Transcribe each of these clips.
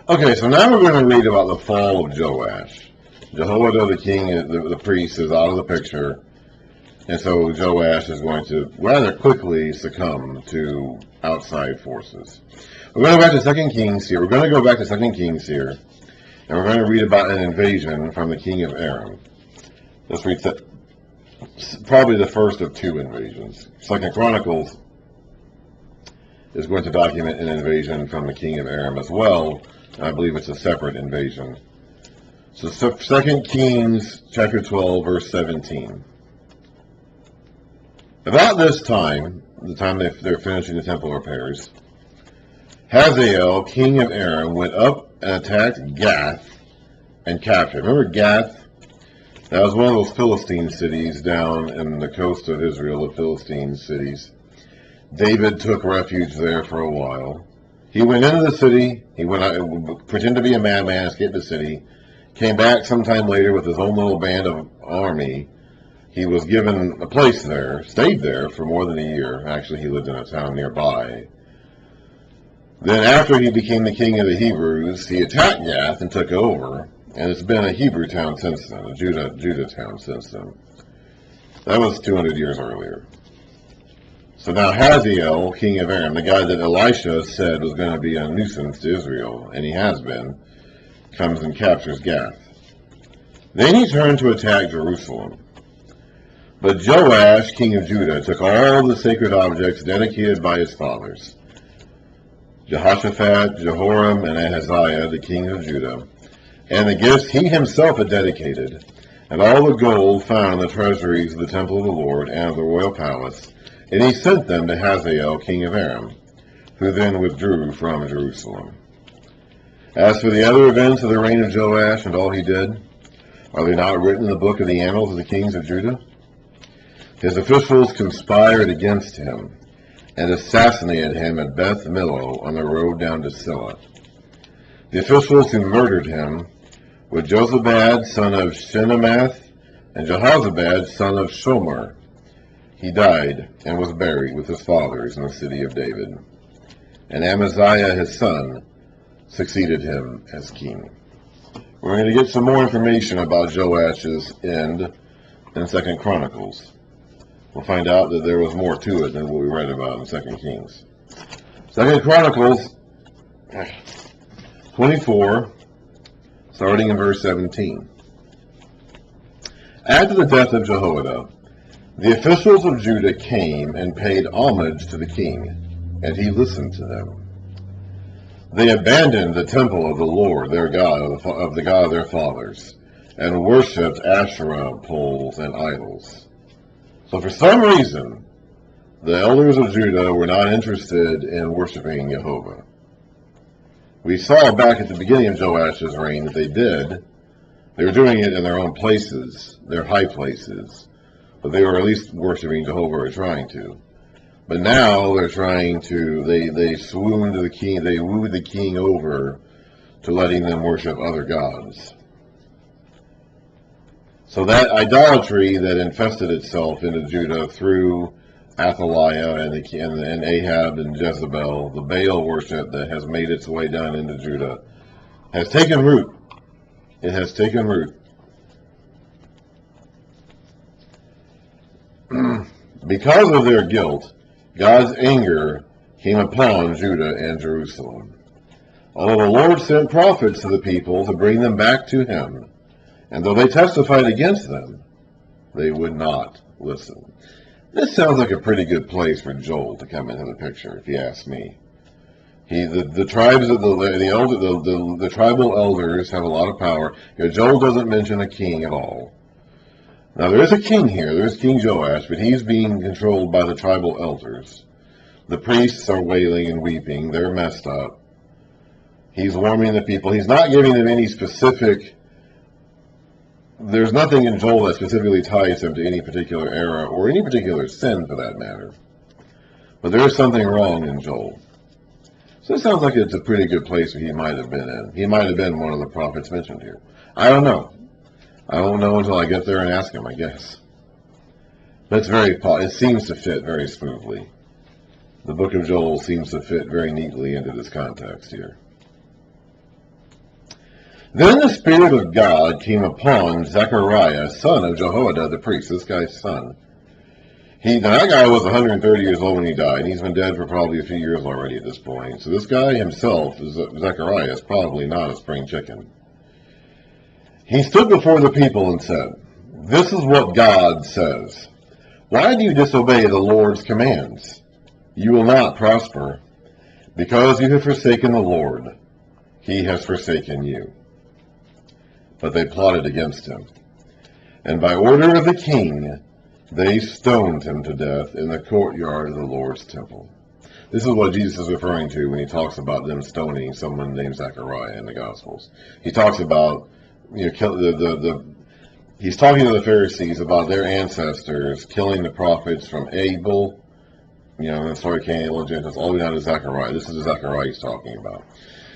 Okay, so now we're going to read about the fall of Joash. Jehoiada, the king, the priest, is out of the picture. And so Joash is going to rather quickly succumb to outside forces. We're going to go back to 2 Kings here. We're going to go back to 2 Kings here. And we're going to read about an invasion from the king of Aram. Let's read probably the first of two invasions. 2 Chronicles is going to document an invasion from the king of Aram as well. I believe it's a separate invasion. So 2 Kings chapter 12, verse 17. About this time, the time they're finishing the temple repairs, Hazael, king of Aram, went up and attacked Gath and captured. Remember Gath? That was one of those Philistine cities down in the coast of Israel, the Philistine cities. David took refuge there for a while. He went into the city. He went out, pretended to be a madman, escaped the city, came back sometime later with his own little band of army. He was given a place there, stayed there for more than a year. Actually, he lived in a town nearby. Then after he became the king of the Hebrews, he attacked Gath and took over. And it's been a Hebrew town since then, a Judah town since then. That was 200 years earlier. So now Hazael, king of Aram, the guy that Elisha said was going to be a nuisance to Israel, and he has been, comes and captures Gath. Then he turned to attack Jerusalem. But Joash, king of Judah, took all the sacred objects dedicated by his fathers, Jehoshaphat, Jehoram, and Ahaziah, the king of Judah, and the gifts he himself had dedicated, and all the gold found in the treasuries of the temple of the Lord and of the royal palace, and he sent them to Hazael, king of Aram, who then withdrew from Jerusalem. As for the other events of the reign of Joash and all he did, are they not written in the book of the annals of the kings of Judah? His officials conspired against him, and assassinated him at Beth Millo on the road down to Silla. The officials who murdered him were Jozabad, son of Shinemath, and Jehozabad, son of Shomer. He died and was buried with his fathers in the city of David. And Amaziah, his son, succeeded him as king. We're going to get some more information about Joash's end in 2 Chronicles. We'll find out that there was more to it than what we read about in 2 Kings. 2 Chronicles 24, starting in verse 17. After the death of Jehoaida, the officials of Judah came and paid homage to the king, and he listened to them. They abandoned the temple of the Lord, their God, of the God of their fathers, and worshipped Asherah poles and idols. So for some reason, the elders of Judah were not interested in worshiping Jehovah. We saw back at the beginning of Joash's reign that they did. They were doing it in their own places, their high places, but they were at least worshiping Jehovah, or trying to. But now they're trying to, they swooned the king, they wooed the king over to letting them worship other gods. So that idolatry that infested itself into Judah through Athaliah and Ahab and Jezebel, the Baal worship that has made its way down into Judah, has taken root. It has taken root. Because of their guilt, God's anger came upon Judah and Jerusalem. Although the Lord sent prophets to the people to bring them back to him, and though they testified against them, they would not listen. This sounds like a pretty good place for Joel to come into the picture, if you ask me. The tribes of the tribal elders have a lot of power. Joel doesn't mention a king at all. Now there is a king here. There is King Joash, but he's being controlled by the tribal elders. The priests are wailing and weeping. They're messed up. He's warning the people. He's not giving them any specific. There's nothing in Joel that specifically ties him to any particular era or any particular sin for that matter. But there is something wrong in Joel. So it sounds like it's a pretty good place where he might have been in. He might have been one of the prophets mentioned here. I don't know. I won't know until I get there and ask him, I guess. But it seems to fit very smoothly. The book of Joel seems to fit very neatly into this context here. Then the Spirit of God came upon Zechariah, son of Jehoiada the priest, this guy's son. That guy was 130 years old when he died. He's been dead for probably a few years already at this point. So this guy himself, Zechariah, is probably not a spring chicken. He stood before the people and said, "This is what God says. Why do you disobey the Lord's commands? You will not prosper. Because you have forsaken the Lord, he has forsaken you." But they plotted against him. And by order of the king, they stoned him to death in the courtyard of the Lord's temple. This is what Jesus is referring to when he talks about them stoning someone named Zechariah in the Gospels. He talks about, he's talking to the Pharisees about their ancestors killing the prophets from Abel, and the story of Cain, Abel, and Gentiles, all the way down to Zechariah. This is the Zechariah he's talking about.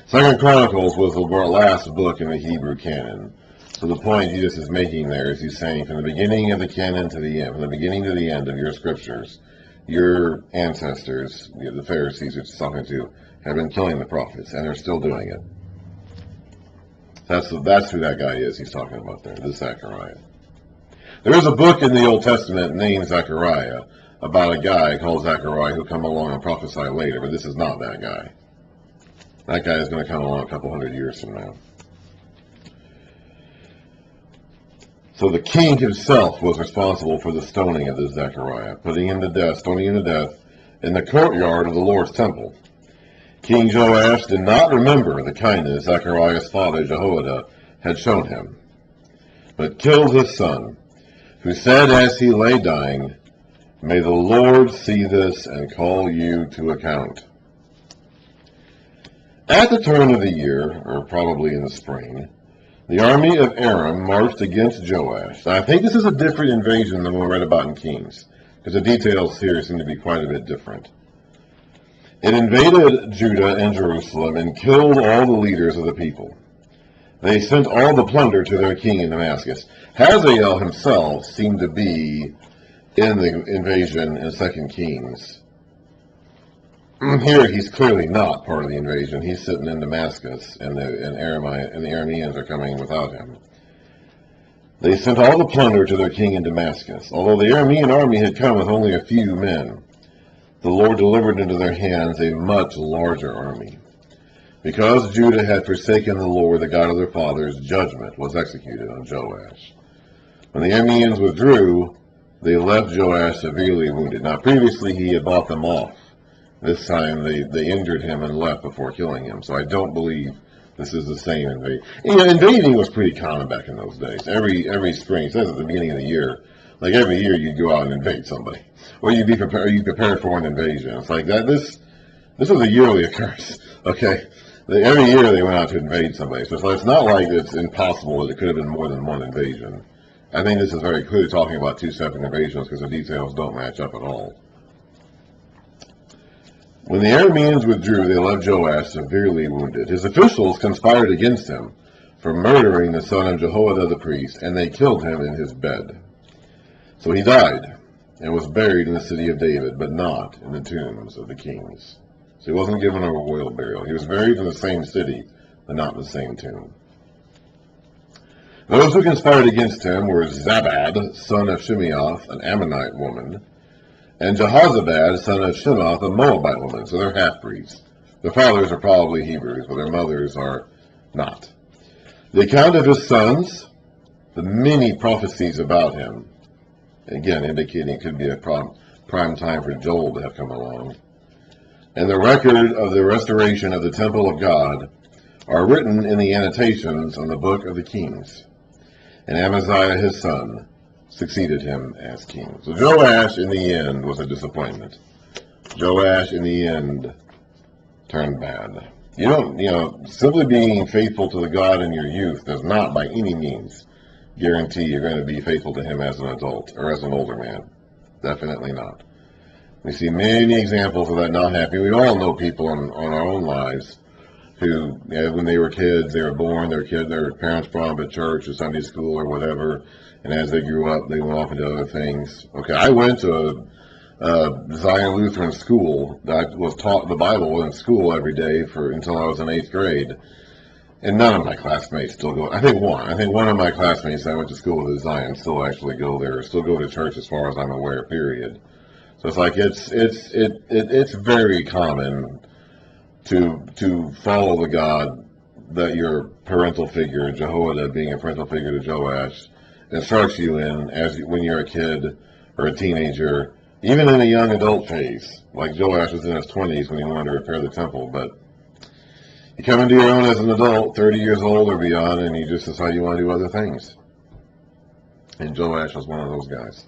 Second Chronicles was the last book in the Hebrew canon. So the point Jesus is making there is he's saying from the beginning of the canon to the end, from the beginning to the end of your scriptures, your ancestors, the Pharisees he's talking to, have been killing the prophets, and they're still doing it. That's who that guy is he's talking about there, this Zechariah. There is a book in the Old Testament named Zechariah about a guy called Zechariah who'll come along and prophesy later, but this is not that guy. That guy is going to come along a couple hundred years from now. So the king himself was responsible for the stoning of this Zechariah, stoning him to death in the courtyard of the Lord's temple. King Joash did not remember the kindness Zechariah's father Jehoaida had shown him, but killed his son, who said as he lay dying, "May the Lord see this and call you to account." At the turn of the year, or probably in the spring, the army of Aram marched against Joash. Now, I think this is a different invasion than we read about in Kings, because the details here seem to be quite a bit different. It invaded Judah and Jerusalem and killed all the leaders of the people. They sent all the plunder to their king in Damascus. Hazael himself seemed to be in the invasion in 2 Kings. Here he's clearly not part of the invasion. He's sitting in Damascus, and the Arameans are coming without him. They sent all the plunder to their king in Damascus. Although the Aramean army had come with only a few men, the Lord delivered into their hands a much larger army. Because Judah had forsaken the Lord, the God of their fathers, judgment was executed on Joash. When the Arameans withdrew, they left Joash severely wounded. Now previously he had bought them off. This time they injured him and left before killing him. So I don't believe this is the same invasion. Invading was pretty common back in those days. Every spring, it says at the beginning of the year, like every year you'd go out and invade somebody. Or you'd be prepared for an invasion. It's like that. This was a yearly occurrence. Okay? Every year they went out to invade somebody. So it's not like it's impossible that it could have been more than one invasion. I think this is very clearly talking about two separate invasions because the details don't match up at all. When the Arameans withdrew, they left Joash severely wounded. His officials conspired against him for murdering the son of Jehoaida the priest, and they killed him in his bed. So he died and was buried in the city of David, but not in the tombs of the kings. So he wasn't given a royal burial. He was buried in the same city, but not in the same tomb. Those who conspired against him were Zabad, son of Shimeoth, an Ammonite woman, and Jehozabad, son of Shemoth, a Moabite woman. So they're half-breeds. Their fathers are probably Hebrews, but their mothers are not. The account of his sons, the many prophecies about him, again indicating it could be a prime time for Joel to have come along, and the record of the restoration of the temple of God are written in the annotations on the book of the Kings. And Amaziah his son succeeded him as king. So Joash in the end was a disappointment. Joash in the end turned bad. Simply being faithful to the God in your youth does not by any means guarantee you're going to be faithful to him as an adult or as an older man. Definitely not. We see many examples of that not happening. We all know people on our own lives who, when they were kids, they were born, their parents brought them to church or Sunday school or whatever, and as they grew up, they went off into other things. Okay, I went to a Zion Lutheran school that was taught the Bible in school every day until I was in 8th grade. And none of my classmates still go. I think one of my classmates I went to school with at Zion still actually go there, still go to church as far as I'm aware, period. So it's like it's very common to follow the God that your parental figure, Jehoaida being a parental figure to Joash, instructs you in when you're a kid or a teenager, even in a young adult phase. Like Joash was in his 20s when he wanted to repair the temple, but you come into your own as an adult, 30 years old or beyond, and you just decide you want to do other things. And Joash was one of those guys.